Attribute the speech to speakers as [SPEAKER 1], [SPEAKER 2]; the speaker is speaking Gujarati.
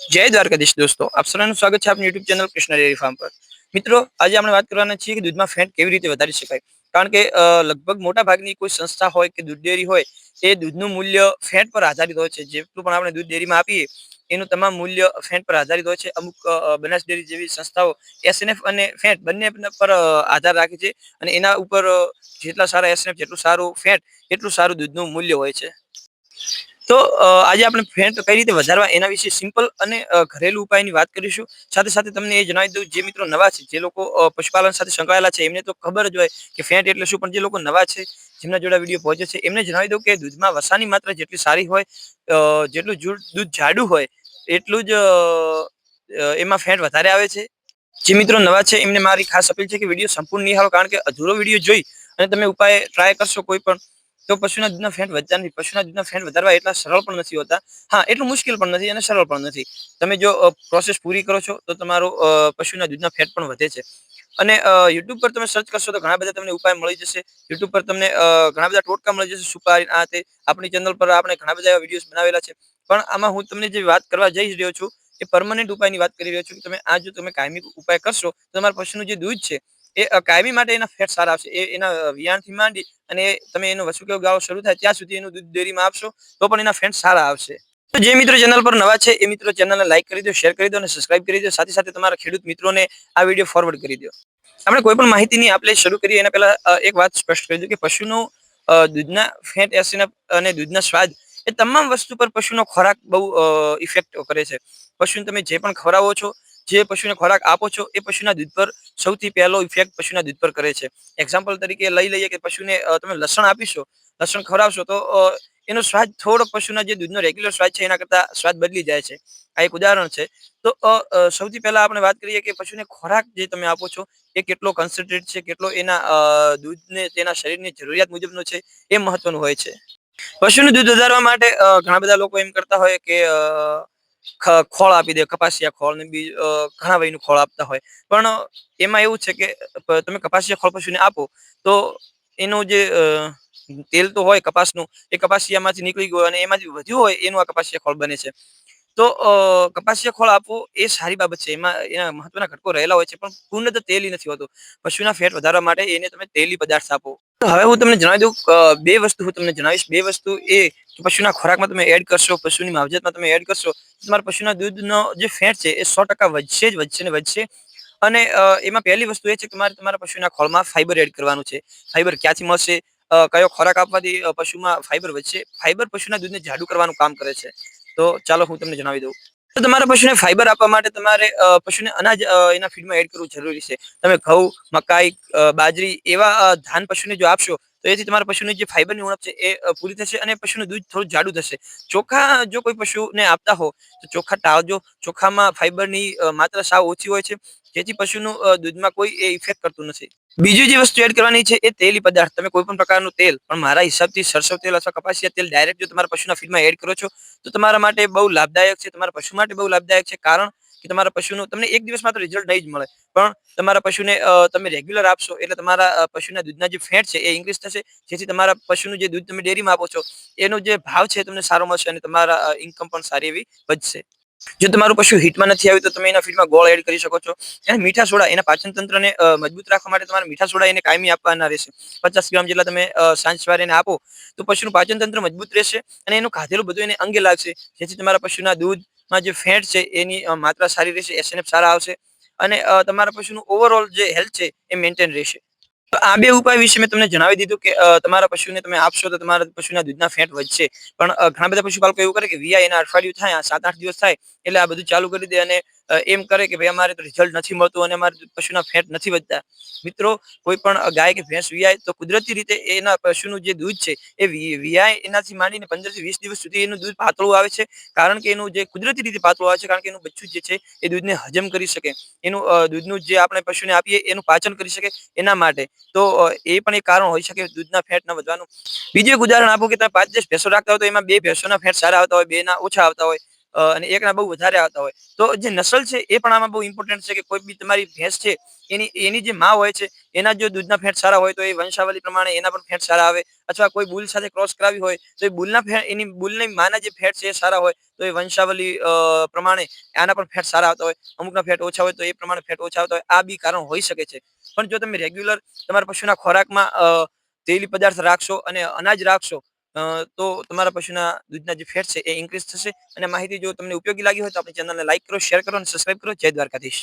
[SPEAKER 1] જય દ્વારકાધીશ દોસ્તો, આપ સૌનું સ્વાગત છે આપની YouTube channel Krishna dairy farm પર। મિત્રો, આજે આપણે વાત કરવાના છીએ કે દૂધમાં ફેટ કેવી રીતે વધારી શકાય। કારણ કે લગભગ મોટા ભાગની કોઈ સંસ્થા હોય કે દૂધ ડેરી હોય, એ દૂધનું મૂલ્ય ફેટ પર આધારિત હોય છે। જેટલું પણ આપણે દૂધ ડેરીમાં આપીએ એનું તમામ મૂલ્ય ફેટ પર આધારિત હોય છે। અમુક બનાસ ડેરી જેવી સંસ્થાઓ એસએનએફ અને ફેટ બંને પર આધાર રાખે છે, અને એના ઉપર જેટલા સારા એસએનએફ જેટલું સારું ફેટ એટલું સારું દૂધનું મૂલ્ય હોય છે। તો આજે આપણે ફેટ કઈ રીતે વધારવા એના વિશે સિમ્પલ અને ઘરેલું ઉપાયની વાત કરીશું। સાથે સાથે તમને એ જણાવી દઉં, જે મિત્રો નવા છે, જે લોકો પશુપાલન સાથે સંકળાયેલા છે, એમને તો ખબર જ હોય કે ફેટ એટલે શું, પણ જે લોકો નવા છે, જેમના જોડે વિડીયો પહોંચે છે, એમને જણાવી દઉં કે દૂધમાં વસાની માત્રા જેટલી સારી હોય, જેટલું દૂધ જાડું હોય એટલું જ એમાં ફેટ વધારે આવે છે। જે મિત્રો નવા છે એમને મારી ખાસ અપીલ છે કે વિડીયો સંપૂર્ણ નિહાળો, કારણ કે અધૂરો વિડીયો જોઈ અને તમે ઉપાય ટ્રાય કરશો કોઈ પણ, તો પશુના દૂધના ફેટ વધતા નથી। પશુના દૂધના ફેટ વધારવા એટલા સરળ પણ નથી હોતા। હા, એટલું મુશ્કેલ પણ નથી અને સરળ પણ નથી। તમે જો પ્રોસેસ પૂરી કરો છો તો તમારું પશુના દૂધના ફેટ પણ વધે છે। અને યુટ્યુબ પર તમે સર્ચ કરશો તો ઘણા બધા તમને ઉપાય મળી જશે। યુટ્યુબ પર તમને ઘણા બધા ટોટકા મળી જશે, સુપારી આ તે। આપણી ચેનલ પર આપણે ઘણા બધા એવા વિડીયોઝ બનાવેલા છે, પણ આમાં હું તમને જે વાત કરવા જઈ રહ્યો છું એ પરમનન્ટ ઉપાયની વાત કરી રહ્યો છું, કે તમે આ જો તમે કાયમી ઉપાય કરશો તો તમારા પશુનું જે દૂધ છે એ કાયમી માટે એના ફેટ સારા આવશે। એના વિયાણથી માંડી અને તમે એનો વસુકેવો ગાળો શરૂ થાય ત્યાં સુધી એનું દૂધ ડેરીમાં આપશો તો પણ એના ફેટ સારા આવશે। તો જે મિત્રો ચેનલ પર નવા છે એ મિત્રો ચેનલને લાઈક કરી દો, શેર કરી દો અને સબસ્ક્રાઇબ કરી દો। સાથે સાથે તમારા ખેડૂત મિત્રોને આ વિડીયો ફોરવર્ડ કરી દો। આપણે કોઈ પણ માહિતીની આપણે શરૂ કરીએ એના પહેલા એક વાત સ્પષ્ટ કરી દઉં કે પશુનું દૂધના ફેટ, એસિડ અને દૂધના સ્વાદ એ તમામ વસ્તુ પર પશુનો ખોરાક બહુ ઇફેક્ટ કરે છે। પશુને તમે જે પણ ખવડાવો છો, જે પશુને ખોરાક આપો છો, એ પશુના દૂધ પર સૌથી પહેલો ઇફેક્ટ પશુના દૂધ પર કરે છે। એક્ઝામ્પલ તરીકે લઈ લઈએ કે પશુને તમે લસણ આપીશો, લસણ ખવડાવશો તો એનો સ્વાદ થોડો પશુના જે દૂધનો રેગ્યુલર સ્વાદ છે એના કરતા સ્વાદ બદલી જાય છે। આ એક ઉદાહરણ છે। તો સૌથી પહેલા આપણે વાત કરીએ કે પશુને ખોરાક જે તમે આપો છો એ કેટલો કન્સન્ટ્રેટ છે, કેટલો એના દૂધને તેના શરીરની જરૂરિયાત મુજબનો છે, એ મહત્વનું હોય છે। પશુનું દૂધ વધારવા માટે ઘણા બધા લોકો એમ કરતા હોય કે ખોળ આપી દે, કપાસિયા ખોળ ને ઘણા વયનું ખોળ આપતા હોય, પણ એમાં એવું છે કે તમે કપાસિયા ખોળ પશુને આપો તો એનું જે તેલ તો હોય કપાસનું, એ કપાસિયામાંથી નીકળી ગયું અને એમાંથી વધ્યું હોય એનું આ કપાસિયા ખોળ બને છે। તો કપાસિયા ખોળ આપવું એ સારી બાબત છે, એમાં એના મહત્વના ઘટકો રહેલા હોય છે, પણ પૂર્ણતઃ તેલી નથી હોતું। પશુના ફેટ વધારવા માટે એને તમે તેલી પદાર્થ આપો। તો હવે હું તમને જણાવી દઉં, બે વસ્તુ હું તમને જણાવીશ। બે વસ્તુ એ પશુના ખોરાકમાં તમે એડ કરશો, પશુની માવજતમાં તમે એડ કરશો, તમારા પશુના દૂધનો જે ફેટ છે એ 100% વધશે જ વધશે ને વધશે। અને એમાં પહેલી વસ્તુ એ છે કે તમારે તમારા પશુના ખોળમાં ફાઈબર એડ કરવાનું છે। ફાઈબર ક્યાંથી મળશે, કયો ખોરાક આપવાથી પશુમાં ફાઈબર વધશે? ફાઈબર પશુના દૂધને જાડુ કરવાનું કામ કરે છે। તો ચાલો હું તમને જણાવી દઉં। તો તમારા પશુને ફાઈબર આપવા માટે તમારે પશુને અનાજ એના ફીડમાં એડ કરવું જરૂરી છે। તમે ઘઉં, મકાઈ, બાજરી એવા ધાન પશુને જો આપશો તો એથી તમારા પશુની જે ફાઈબરની ઉણપ છે એ પૂરી થશે અને પશુનું દૂધ થોડું જાડું થશે। ચોખા જો કોઈ પશુને આપતા હો તો ચોખા ટાળજો। ચોખામાં ફાઈબરની માત્રા સાવ ઓછી હોય છે, જેથી પશુનું દૂધમાં કોઈ એ ઇફેક્ટ કરતું નથી। બીજી જે વસ્તુ એડ કરવાની છે એ તેલી પદાર્થ। તમે કોઈ પણ પ્રકારનું તેલ, પણ મારા હિસાબથી સરસવ તેલ અથવા કપાસિયા તેલ ડાયરેક્ટ જો તમારા પશુના ફીડમાં એડ કરો છો તો તમારા માટે બહુ લાભદાયક છે, તમારા પશુ માટે બહુ લાભદાયક છે। કારણ કે તમારા પશુનું તમને એક દિવસમાં તો રિઝલ્ટ નહીં જ મળે, પણ તમારા પશુને તમે રેગ્યુલર આપશો એટલે તમારા પશુના દૂધના જે ફેટ છે એ ઇન્ક્રીઝ થશે, જેથી તમારા પશુનું જે દૂધ તમે ડેરીમાં આપો છો એનો જે ભાવ છે તમને સારો મળશે અને તમારા ઇન્કમ પણ સારી એવી વધશે। જો તમારું પશુ હિટમાં નથી આવ્યું તો તમે એના ફીડમાં ગોળ એડ કરી શકો છો। અને મીઠા સોડા, એના પાચન તંત્રને મજબૂત રાખવા માટે તમારે મીઠા સોડા એને કાયમી આપવાના રહેશે। 50 ગ્રામ જેટલા તમે સાંજ સવારે એને આપો તો પશુનું પાચન તંત્ર મજબૂત રહેશે અને એનું ખાધેલું બધું એને અંગે લાગશે, જેથી તમારા પશુના દૂધમાં જે ફેટ છે એની માત્રા સારી રહેશે, એસએનએફ સારા આવશે અને તમારા પશુનું ઓવરઓલ જે હેલ્થ છે એ મેન્ટેન રહેશે। તો આ બે ઉપાય વિશે મેં તમને જણાવી દીધું કે તમારા પશુને તમે આપશો તો તમારા પશુના દૂધના ફેટ વધશે। પણ ઘણા બધા પશુપાલકો એવું કરે કે વીઆઈ એના અઠવાડિયું થાય, 7-8 દિવસ થાય એટલે આ બધું ચાલુ કરી દે અને એમ કરે કે ભાઈ અમારે તો રિઝલ્ટ નથી મળતું અને અમારે પશુના ફેટ નથી વધતા। મિત્રો, કોઈ પણ ગાય કે ભેંસ વીઆય તો કુદરતી રીતે એના પશુનું જે દૂધ છે એ વીઆય એનાથી માંડીને 15 થી 20 દિવસ સુધી એનું દૂધ પાતળું આવે છે। કારણ કે એનું જે કુદરતી રીતે પાતળું આવે છે, કારણ કે એનું બચ્ચું જે છે એ દૂધને હજમ કરી શકે, એનું દૂધનું જે આપણે પશુને આપીએ એનું પાચન કરી શકે એના માટે। તો એ પણ એક કારણ હોઈ શકે દૂધના ફેટ ન વધવાનું। બીજું એક ઉદાહરણ આપું કે તમે 5-10 ભેંસો રાખતા હોય તો એમાં 2 ભેંસોના ફેટ સારા આવતા હોય, 2 ના ઓછા આવતા હોય। અને એકના બહુ વધારે આવતા હોય. તો જે નસલ છે એ પણ આમાં બહુ ઇમ્પોર્ટન્ટ છે કે કોઈ બી તમારી ભેંસ છે એની એની જે માં હોય છે એના જો દૂધના ફેટ સારા હોય તો એ વંશાવલી પ્રમાણે એના પણ ફેટ સારા આવે. અથવા કોઈ બુલ સાથે ક્રોસ કરાવી હોય તો એ બુલની માના જે ફેટ છે એ સારા હોય તો એ વંશાવલી પ્રમાણે આના પણ ફેટ સારા આવતા હોય. અમુકના ફેટ ઓછા હોય તો એ પ્રમાણે ફેટ ઓછા આવતા હોય. આ બી કારણ હોઈ શકે છે. પણ જો તમે રેગ્યુલર તમારા પશુના ખોરાકમાં તેલી પદાર્થ રાખશો અને અનાજ રાખશો તો તમારા પશુના દૂધના જે ફેટ છે એ ઇન્ક્રીઝ થશે. અને માહિતી જો તમને ઉપયોગી લાગી હોય તો આપણી ચેનલને લાઈક કરો, શેર કરો અને સબસ્ક્રાઇબ કરો. જય દ્વારકાધીશ.